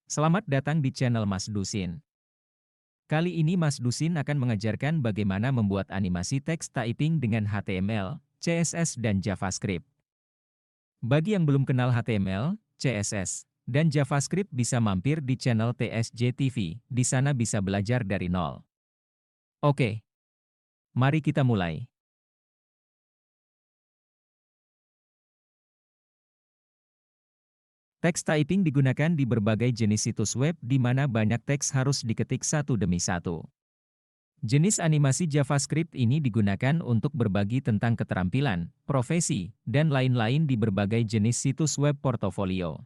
Selamat datang di channel Mas Dusin. Kali ini Mas Dusin akan mengajarkan bagaimana membuat animasi teks typing dengan HTML, CSS, dan JavaScript. Bagi yang belum kenal HTML, CSS, dan JavaScript bisa mampir di channel TSJ TV, di sana bisa belajar dari nol. Oke, mari kita mulai. Teks typing digunakan di berbagai jenis situs web di mana banyak teks harus diketik satu demi satu. Jenis animasi JavaScript ini digunakan untuk berbagi tentang keterampilan, profesi, dan lain-lain di berbagai jenis situs web portofolio.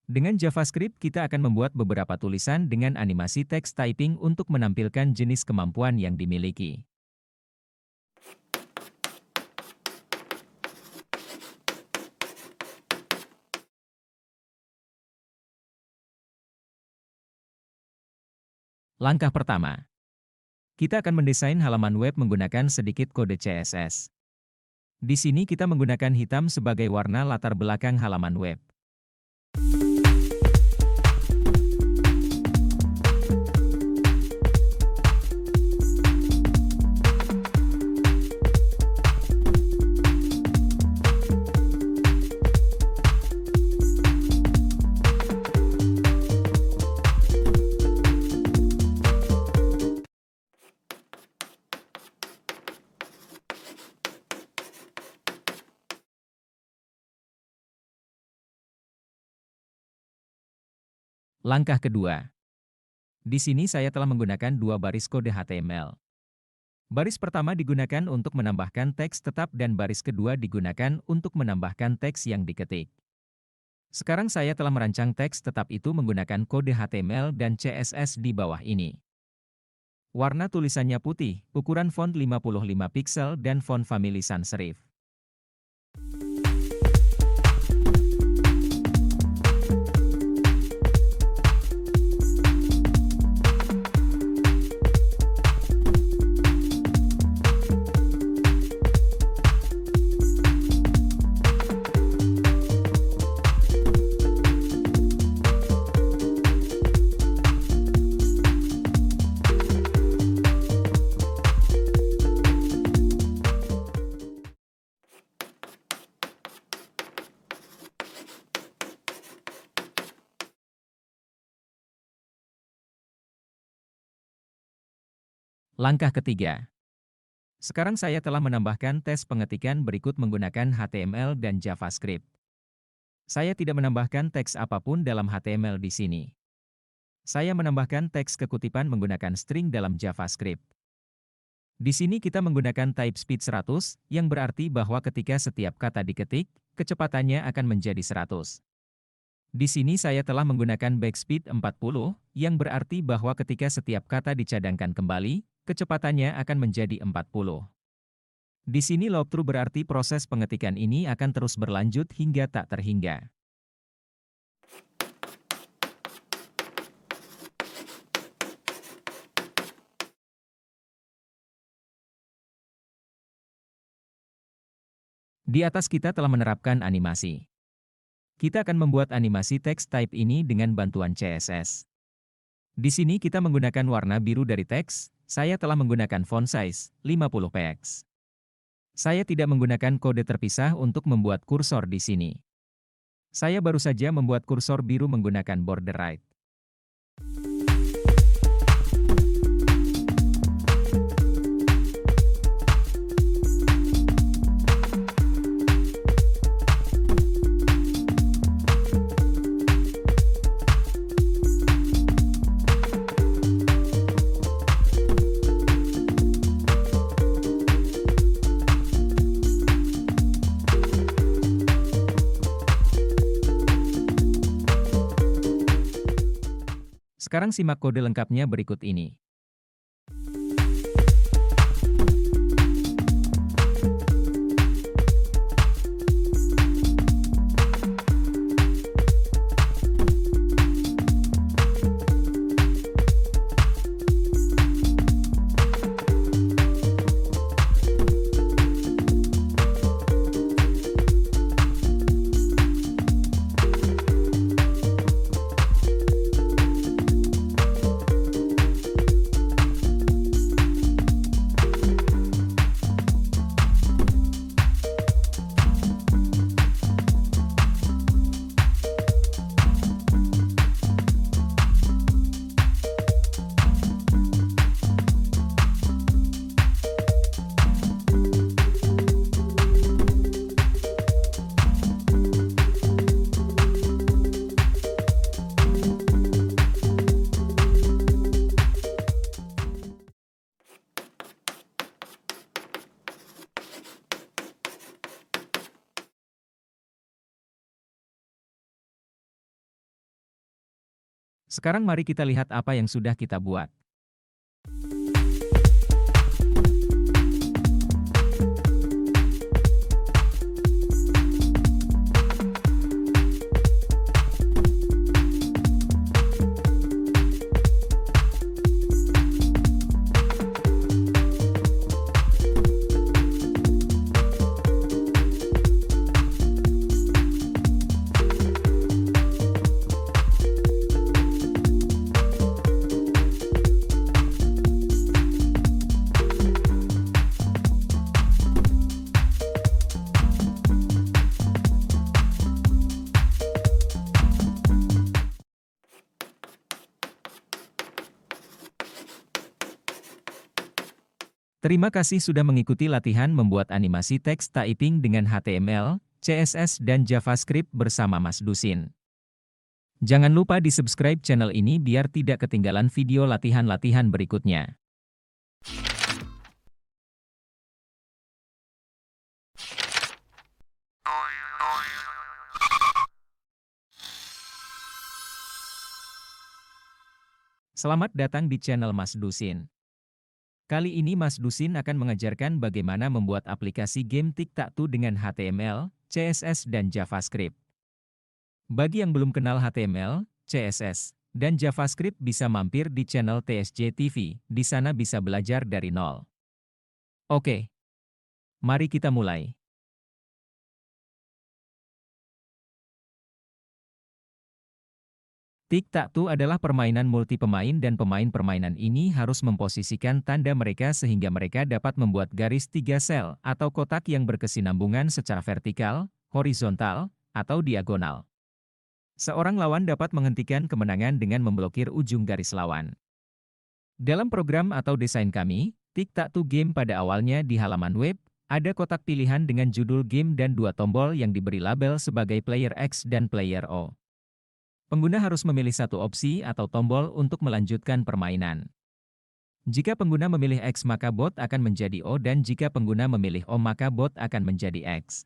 Dengan JavaScript kita akan membuat beberapa tulisan dengan animasi teks typing untuk menampilkan jenis kemampuan yang dimiliki. Langkah pertama, kita akan mendesain halaman web menggunakan sedikit kode CSS. Di sini kita menggunakan hitam sebagai warna latar belakang halaman web. Langkah kedua, di sini saya telah menggunakan dua baris kode HTML. Baris pertama digunakan untuk menambahkan teks tetap dan baris kedua digunakan untuk menambahkan teks yang diketik. Sekarang saya telah merancang teks tetap itu menggunakan kode HTML dan CSS di bawah ini. Warna tulisannya putih, ukuran font 55 piksel dan font family sans serif. Langkah ketiga. Sekarang saya telah menambahkan tes pengetikan berikut menggunakan HTML dan JavaScript. Saya tidak menambahkan teks apapun dalam HTML di sini. Saya menambahkan teks kekutipan menggunakan string dalam JavaScript. Di sini kita menggunakan type speed 100, yang berarti bahwa ketika setiap kata diketik, kecepatannya akan menjadi 100. Di sini saya telah menggunakan backspeed 40, yang berarti bahwa ketika setiap kata dicadangkan kembali, kecepatannya akan menjadi 40. Di sini loop true berarti proses pengetikan ini akan terus berlanjut hingga tak terhingga. Di atas kita telah menerapkan animasi. Kita akan membuat animasi teks type ini dengan bantuan CSS. Di sini kita menggunakan warna biru dari teks, saya telah menggunakan font size 50 px. Saya tidak menggunakan kode terpisah untuk membuat kursor di sini. Saya baru saja membuat kursor biru menggunakan border right. Sekarang simak kode lengkapnya berikut ini. Sekarang mari kita lihat apa yang sudah kita buat. Terima kasih sudah mengikuti latihan membuat animasi teks typing dengan HTML, CSS dan JavaScript bersama Mas Dusin. Jangan lupa di-subscribe channel ini biar tidak ketinggalan video latihan-latihan berikutnya. Selamat datang di channel Mas Dusin. Kali ini Mas Dusin akan mengajarkan bagaimana membuat aplikasi game Tic-Tac-Toe dengan HTML, CSS dan JavaScript. Bagi yang belum kenal HTML, CSS, dan JavaScript bisa mampir di channel TSJ TV, di sana bisa belajar dari nol. Oke, mari kita mulai. Tic-Tac-Toe adalah permainan multi pemain dan pemain permainan ini harus memposisikan tanda mereka sehingga mereka dapat membuat garis 3 sel atau kotak yang berkesinambungan secara vertikal, horizontal, atau diagonal. Seorang lawan dapat menghentikan kemenangan dengan memblokir ujung garis lawan. Dalam program atau desain kami, Tic-Tac-Toe game pada awalnya di halaman web, ada kotak pilihan dengan judul game dan 2 tombol yang diberi label sebagai player X dan player O. Pengguna harus memilih satu opsi atau tombol untuk melanjutkan permainan. Jika pengguna memilih X maka bot akan menjadi O dan jika pengguna memilih O maka bot akan menjadi X.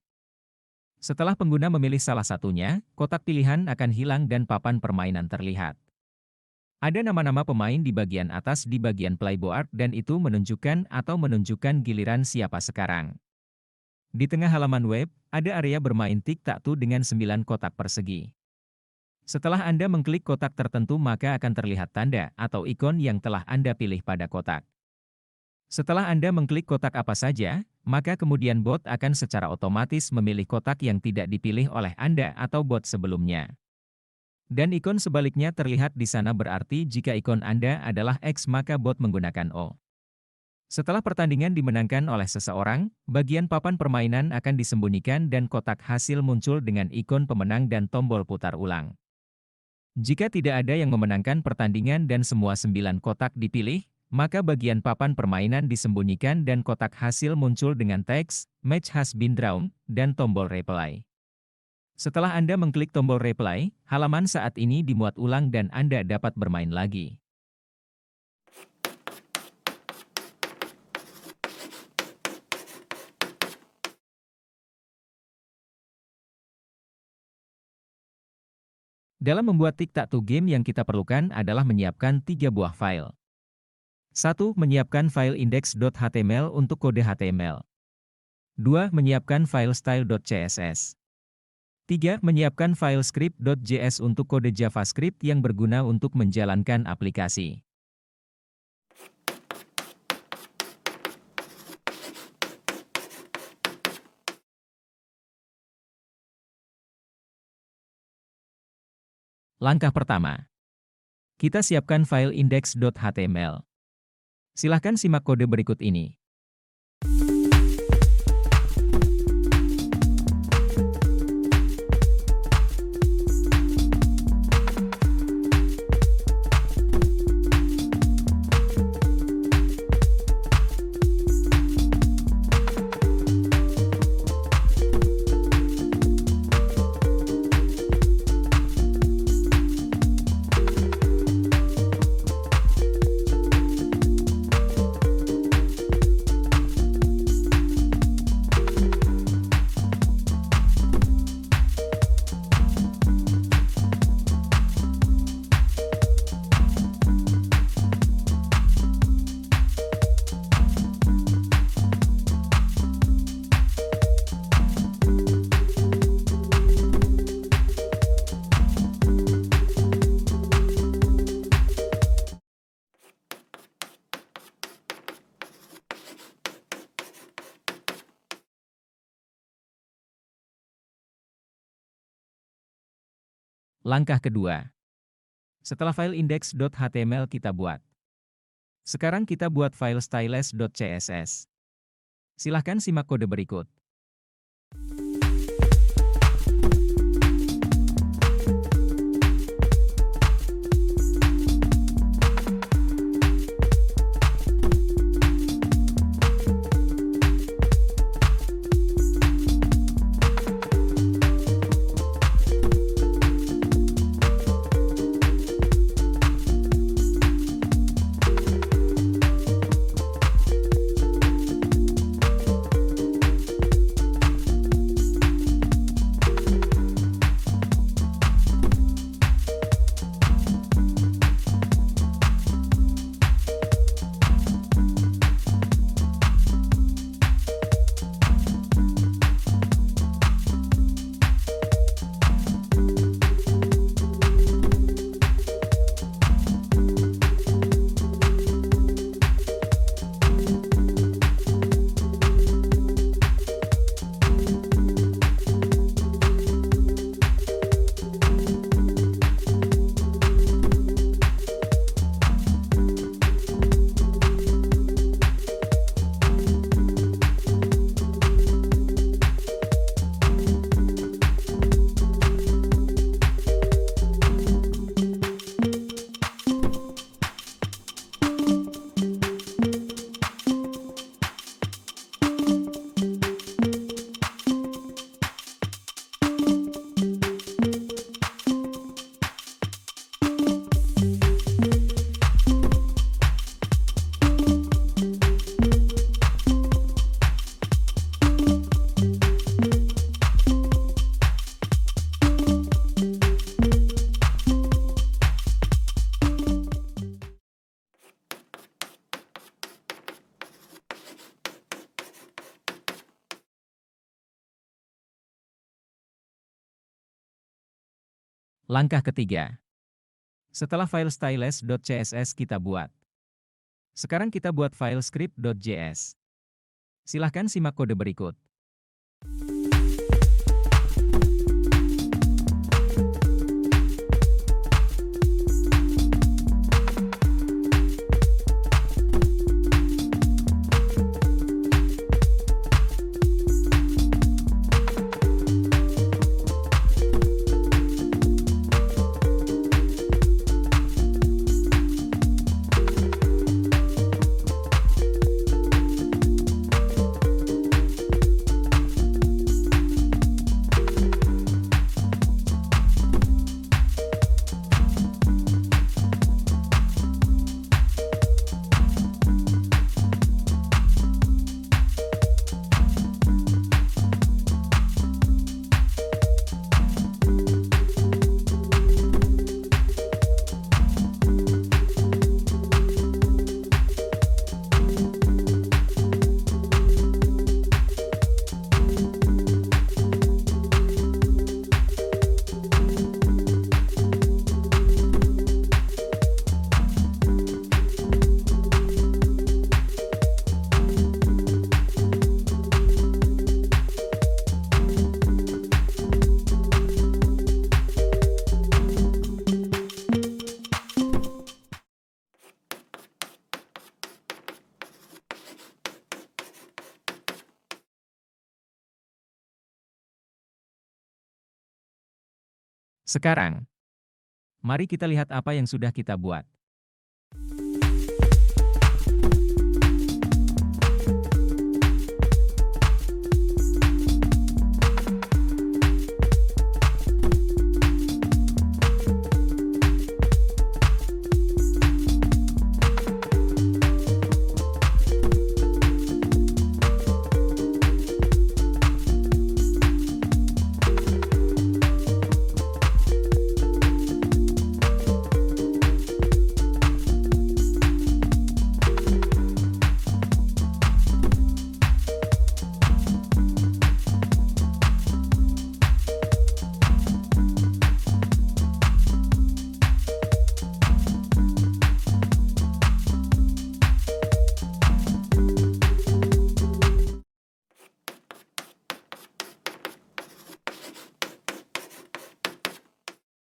Setelah pengguna memilih salah satunya, kotak pilihan akan hilang dan papan permainan terlihat. Ada nama-nama pemain di bagian atas di bagian playboard dan itu menunjukkan giliran siapa sekarang. Di tengah halaman web, ada area bermain Tic-Tac-Toe dengan 9 kotak persegi. Setelah Anda mengklik kotak tertentu maka akan terlihat tanda atau ikon yang telah Anda pilih pada kotak. Setelah Anda mengklik kotak apa saja, maka kemudian bot akan secara otomatis memilih kotak yang tidak dipilih oleh Anda atau bot sebelumnya. Dan ikon sebaliknya terlihat di sana berarti jika ikon Anda adalah X maka bot menggunakan O. Setelah pertandingan dimenangkan oleh seseorang, bagian papan permainan akan disembunyikan dan kotak hasil muncul dengan ikon pemenang dan tombol putar ulang. Jika tidak ada yang memenangkan pertandingan dan semua 9 kotak dipilih, maka bagian papan permainan disembunyikan dan kotak hasil muncul dengan teks, match has been drawn, dan tombol replay. Setelah Anda mengklik tombol replay, halaman saat ini dimuat ulang dan Anda dapat bermain lagi. Dalam membuat Tic-Tac-Toe game yang kita perlukan adalah menyiapkan 3 buah file. 1. Menyiapkan file index.html untuk kode HTML. 2. Menyiapkan file style.css. 3. Menyiapkan file script.js untuk kode JavaScript yang berguna untuk menjalankan aplikasi. Langkah pertama, kita siapkan file index.html. Silahkan simak kode berikut ini. Langkah kedua. Setelah file index.html kita buat. Sekarang kita buat file styles.css. Silahkan simak kode berikut. Langkah ketiga. Setelah file styles.css kita buat. Sekarang kita buat file script.js. Silahkan simak kode berikut. Sekarang, mari kita lihat apa yang sudah kita buat.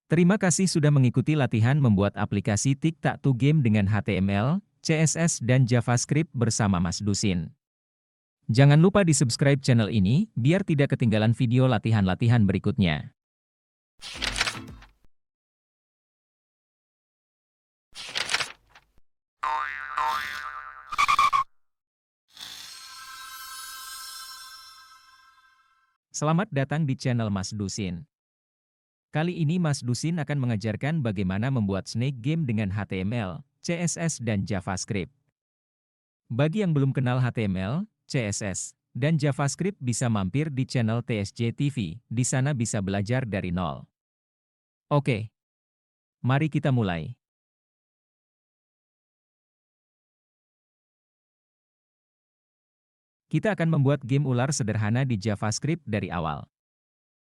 Terima kasih sudah mengikuti latihan membuat aplikasi Tic-Tac-Toe Game dengan HTML, CSS dan JavaScript bersama Mas Dusin. Jangan lupa di-subscribe channel ini, biar tidak ketinggalan video latihan-latihan berikutnya. Selamat datang di channel Mas Dusin. Kali ini Mas Dusin akan mengajarkan bagaimana membuat snake game dengan HTML, CSS dan JavaScript. Bagi yang belum kenal HTML, CSS, dan JavaScript bisa mampir di channel TSJ TV, di sana bisa belajar dari nol. Oke, mari kita mulai. Kita akan membuat game ular sederhana di JavaScript dari awal.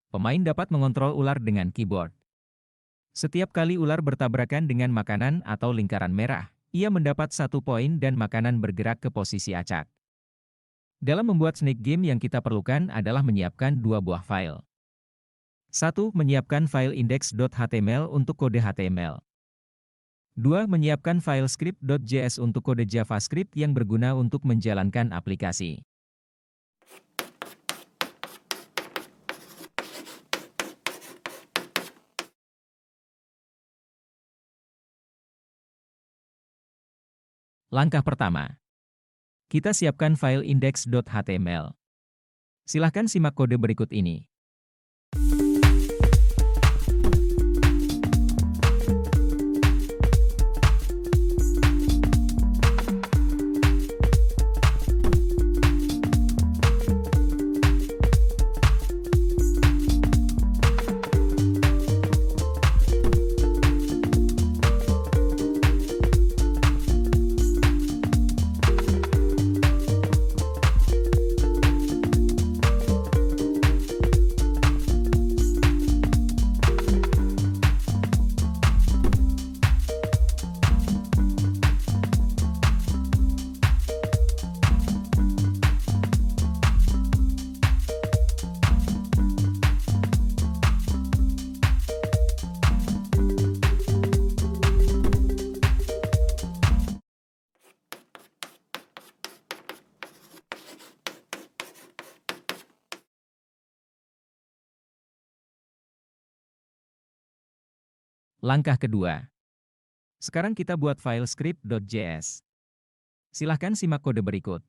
Pemain dapat mengontrol ular dengan keyboard. Setiap kali ular bertabrakan dengan makanan atau lingkaran merah, ia mendapat 1 poin dan makanan bergerak ke posisi acak. Dalam membuat snake game yang kita perlukan adalah menyiapkan 2 buah file. 1. Menyiapkan file index.html untuk kode HTML. 2. Menyiapkan file script.js untuk kode JavaScript yang berguna untuk menjalankan aplikasi. Langkah pertama, kita siapkan file index.html. Silahkan simak kode berikut ini. Langkah kedua. Sekarang kita buat file script.js. Silahkan simak kode berikut.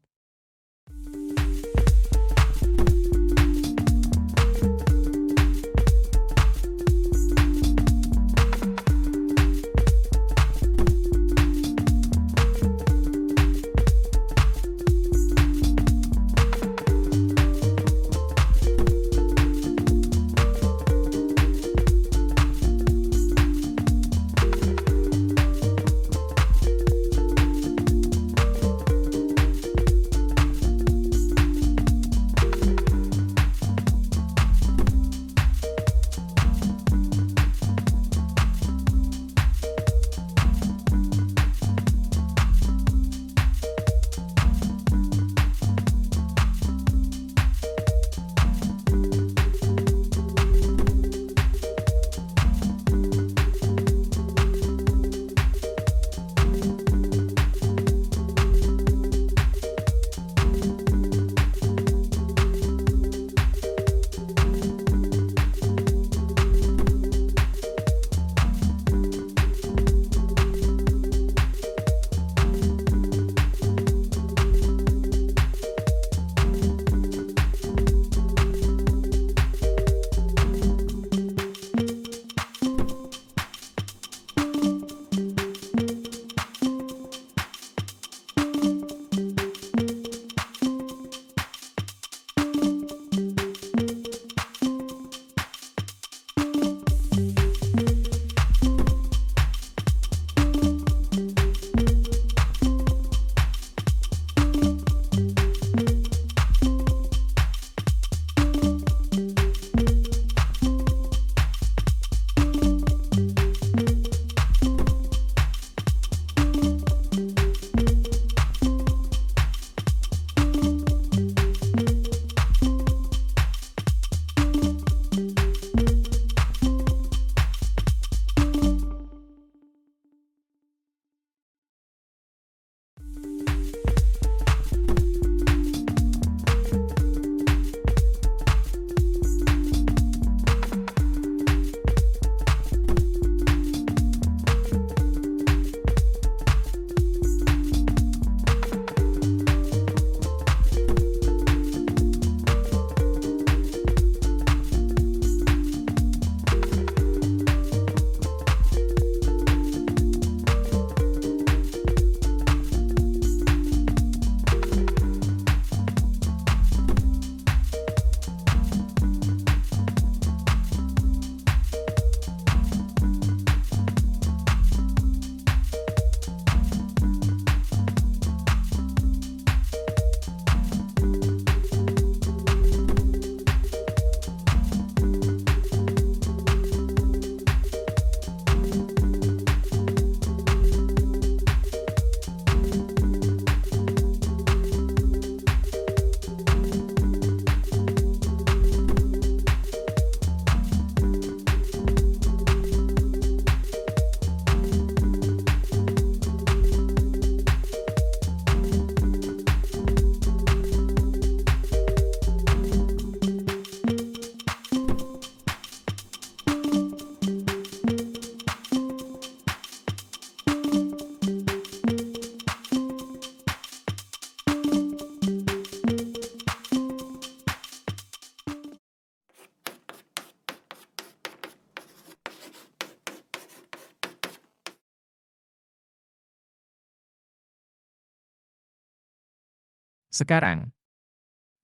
Sekarang,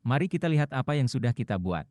mari kita lihat apa yang sudah kita buat.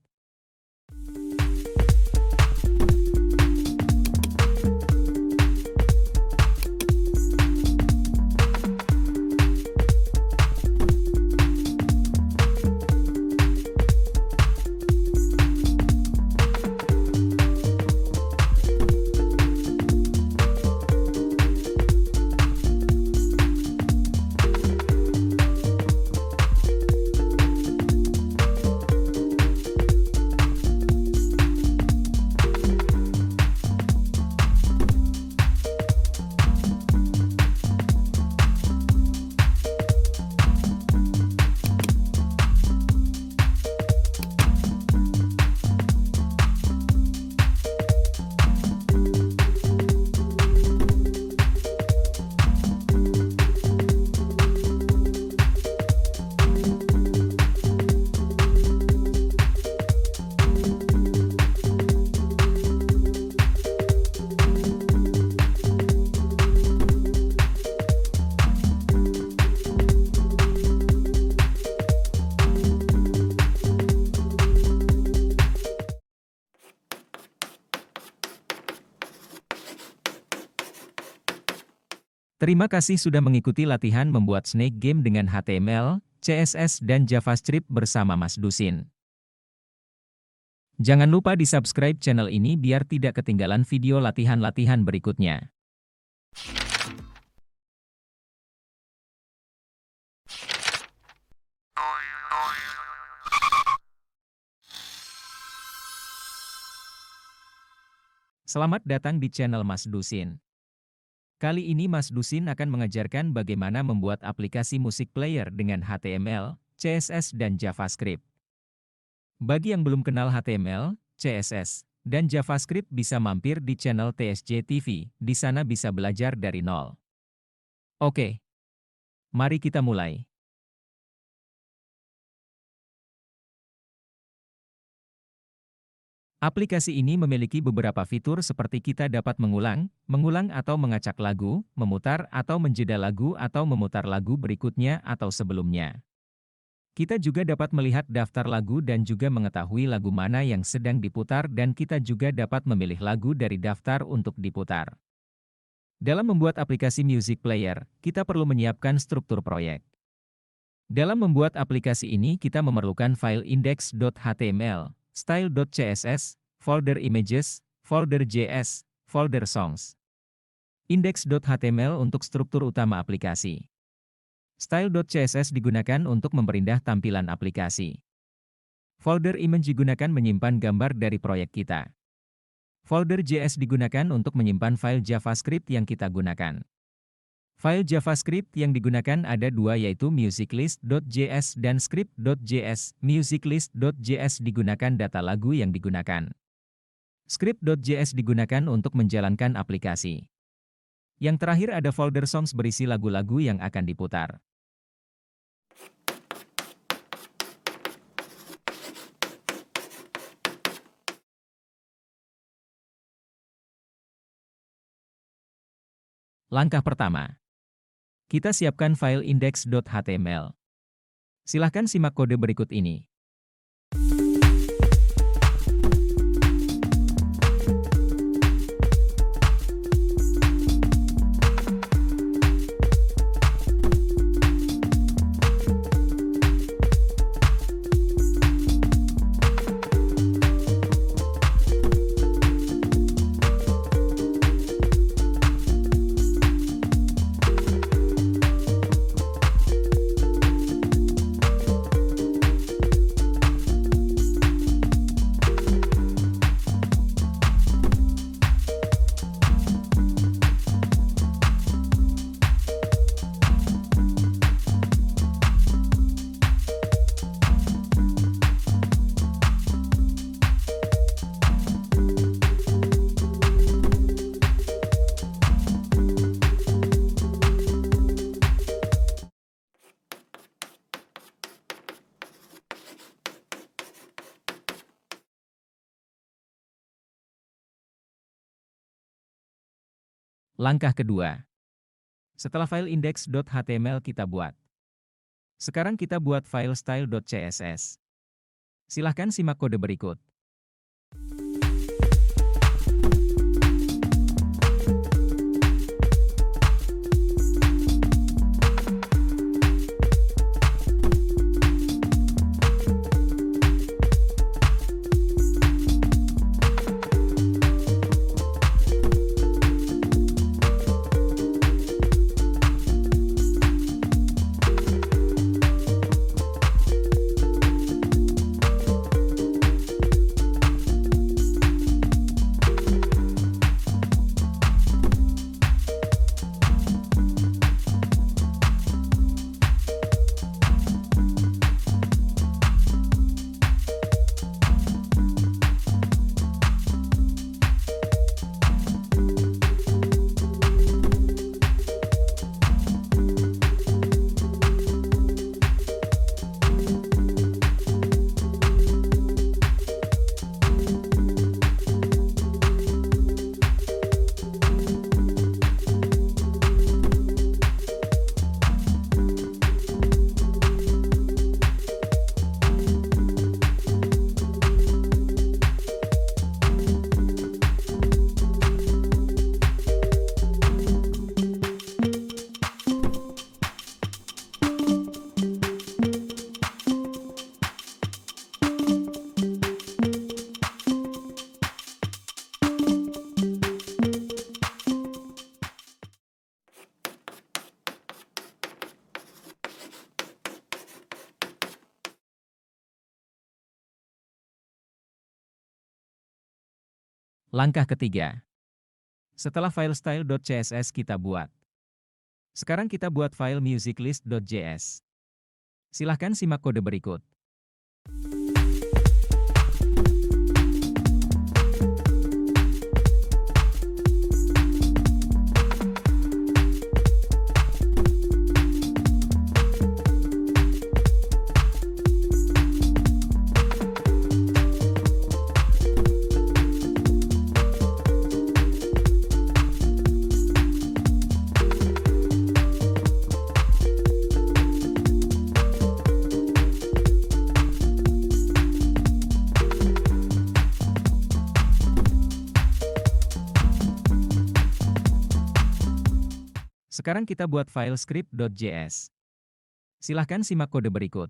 Terima kasih sudah mengikuti latihan membuat Snake Game dengan HTML, CSS, dan JavaScript bersama Mas Dusin. Jangan lupa di-subscribe channel ini biar tidak ketinggalan video latihan-latihan berikutnya. Selamat datang di channel Mas Dusin. Kali ini Mas Dusin akan mengajarkan bagaimana membuat aplikasi musik player dengan HTML, CSS, dan JavaScript. Bagi yang belum kenal HTML, CSS, dan JavaScript bisa mampir di channel TSJ TV, di sana bisa belajar dari nol. Oke, mari kita mulai. Aplikasi ini memiliki beberapa fitur seperti kita dapat mengulang atau mengacak lagu, memutar atau menjeda lagu atau memutar lagu berikutnya atau sebelumnya. Kita juga dapat melihat daftar lagu dan juga mengetahui lagu mana yang sedang diputar dan kita juga dapat memilih lagu dari daftar untuk diputar. Dalam membuat aplikasi music player, kita perlu menyiapkan struktur proyek. Dalam membuat aplikasi ini kita memerlukan file index.html, style.css, folder images, folder js, folder songs. Index.html untuk struktur utama aplikasi. Style.css digunakan untuk memperindah tampilan aplikasi. Folder image digunakan menyimpan gambar dari proyek kita. Folder js digunakan untuk menyimpan file JavaScript yang kita gunakan. File JavaScript yang digunakan ada dua yaitu musiclist.js dan script.js. Musiclist.js digunakan data lagu yang digunakan. Script.js digunakan untuk menjalankan aplikasi. Yang terakhir ada folder songs berisi lagu-lagu yang akan diputar. Langkah pertama. Kita siapkan file index.html. Silahkan simak kode berikut ini. Langkah kedua. Setelah file index.html kita buat, Sekarang kita buat file style.css. Silahkan simak kode berikut. Langkah ketiga. Setelah file style.css kita buat. Sekarang kita buat file musiclist.js. Silahkan simak kode berikut. Sekarang kita buat file script.js. Silahkan simak kode berikut.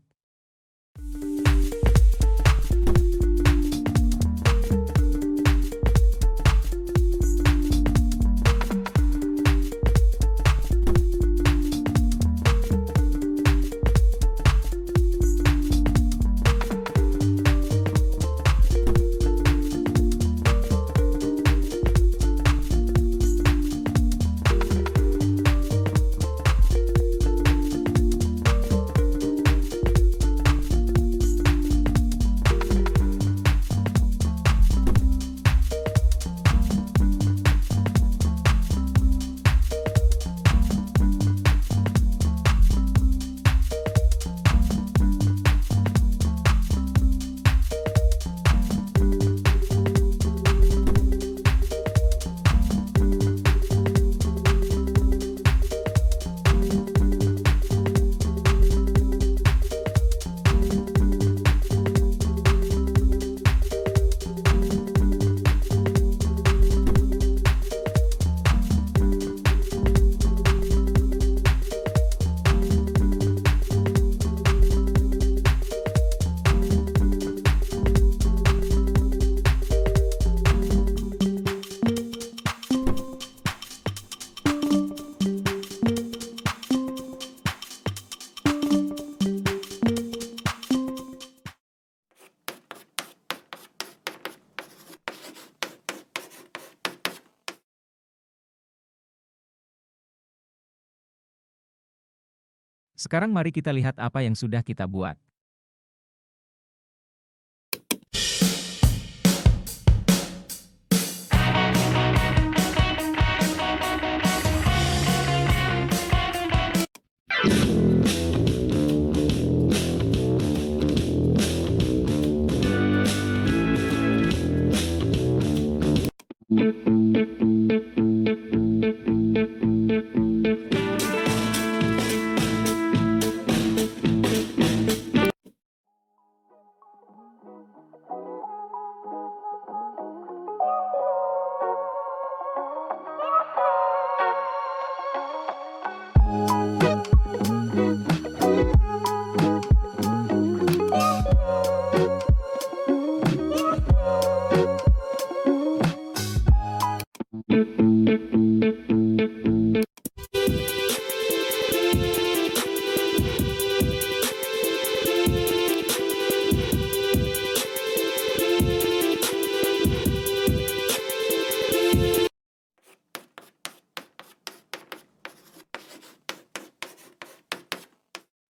Sekarang mari kita lihat apa yang sudah kita buat.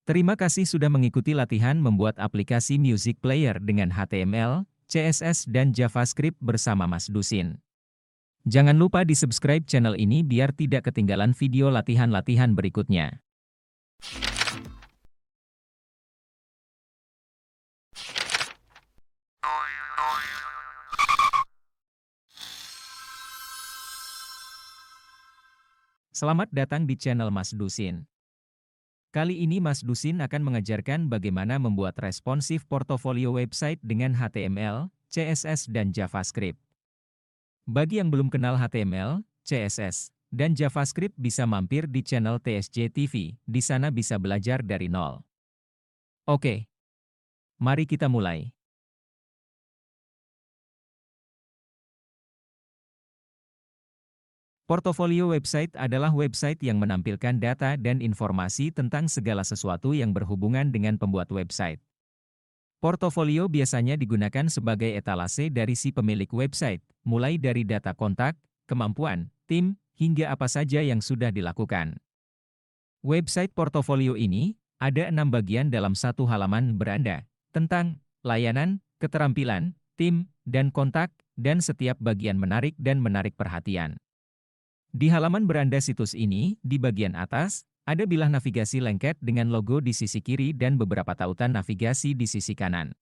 Terima kasih sudah mengikuti latihan membuat aplikasi music player dengan HTML, CSS dan JavaScript bersama Mas Dusin. Jangan lupa di-subscribe channel ini biar tidak ketinggalan video latihan-latihan berikutnya. Selamat datang di channel Mas Dusin. Kali ini Mas Dusin akan mengajarkan bagaimana membuat responsif portofolio website dengan HTML, CSS dan JavaScript. Bagi yang belum kenal HTML, CSS, dan JavaScript bisa mampir di channel TSJ TV, di sana bisa belajar dari nol. Oke, mari kita mulai. Portofolio website adalah website yang menampilkan data dan informasi tentang segala sesuatu yang berhubungan dengan pembuat website. Portofolio biasanya digunakan sebagai etalase dari si pemilik website, mulai dari data kontak, kemampuan, tim, hingga apa saja yang sudah dilakukan. Website portofolio ini ada 6 bagian dalam satu halaman beranda, tentang layanan, keterampilan, tim, dan kontak, dan setiap bagian menarik dan menarik perhatian. Di halaman beranda situs ini, di bagian atas, ada bilah navigasi lengket dengan logo di sisi kiri dan beberapa tautan navigasi di sisi kanan.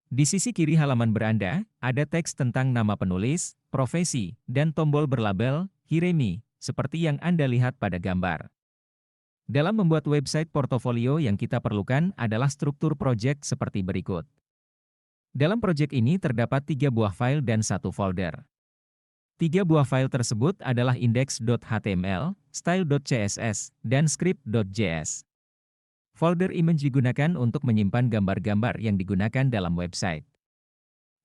Di sisi kiri halaman beranda, ada teks tentang nama penulis, profesi, dan tombol berlabel, Hiremi, seperti yang Anda lihat pada gambar. Dalam membuat website portofolio yang kita perlukan adalah struktur project seperti berikut. Dalam project ini terdapat 3 buah file dan 1 folder. 3 buah file tersebut adalah index.html, style.css, dan script.js. Folder image digunakan untuk menyimpan gambar-gambar yang digunakan dalam website.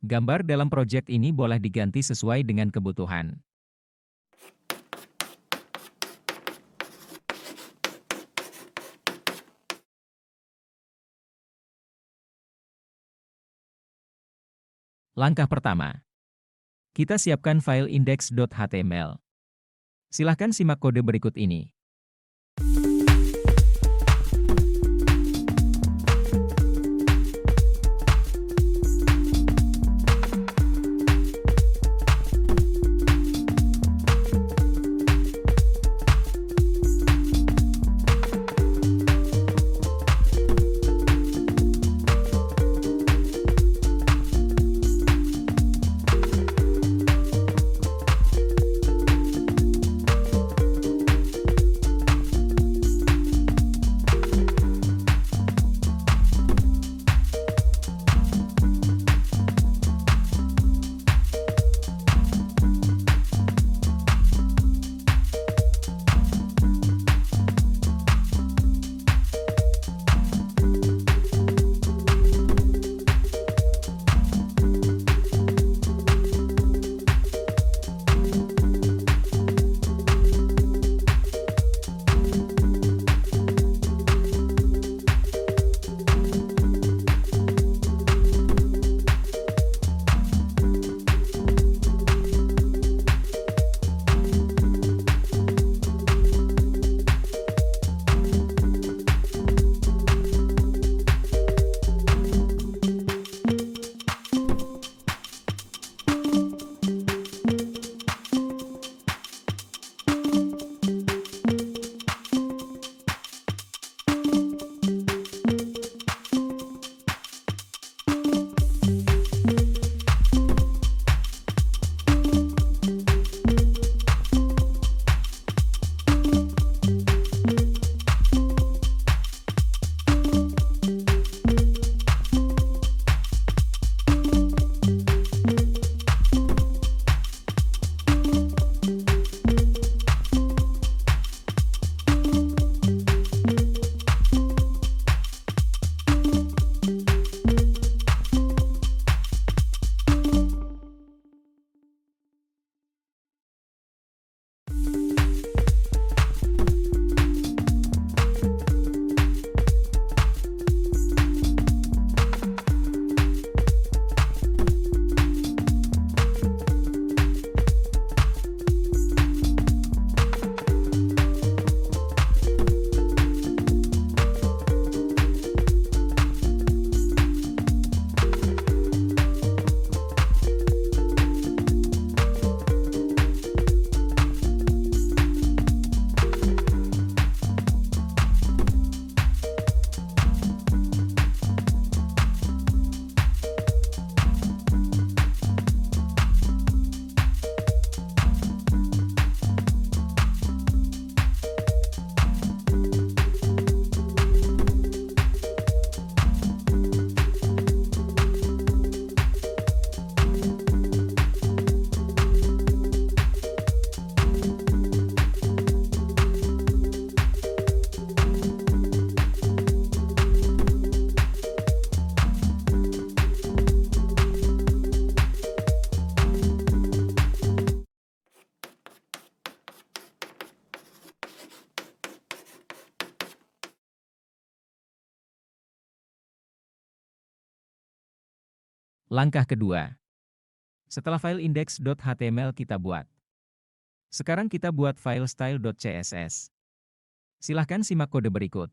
Gambar dalam project ini boleh diganti sesuai dengan kebutuhan. Langkah pertama. Kita siapkan file index.html. Silahkan simak kode berikut ini. Langkah kedua. Setelah file index.html kita buat. Sekarang kita buat file style.css. Silahkan simak kode berikut.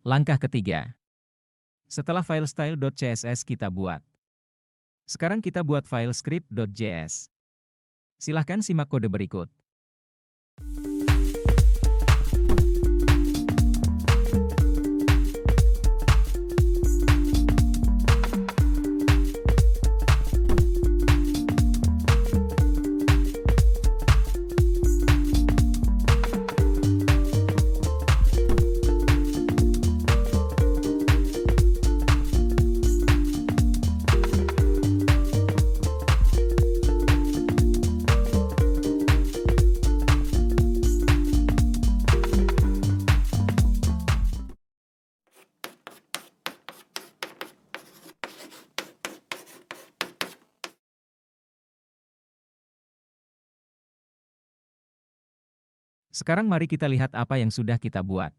Langkah ketiga. Setelah file style.css kita buat, sekarang kita buat file script.js. Silahkan simak kode berikut. Sekarang mari kita lihat apa yang sudah kita buat.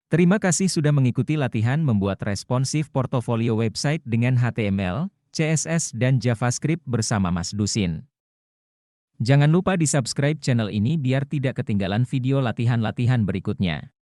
Terima kasih sudah mengikuti latihan membuat responsif portofolio website dengan HTML, CSS, dan JavaScript bersama Mas Dusin. Jangan lupa di-subscribe channel ini biar tidak ketinggalan video latihan-latihan berikutnya.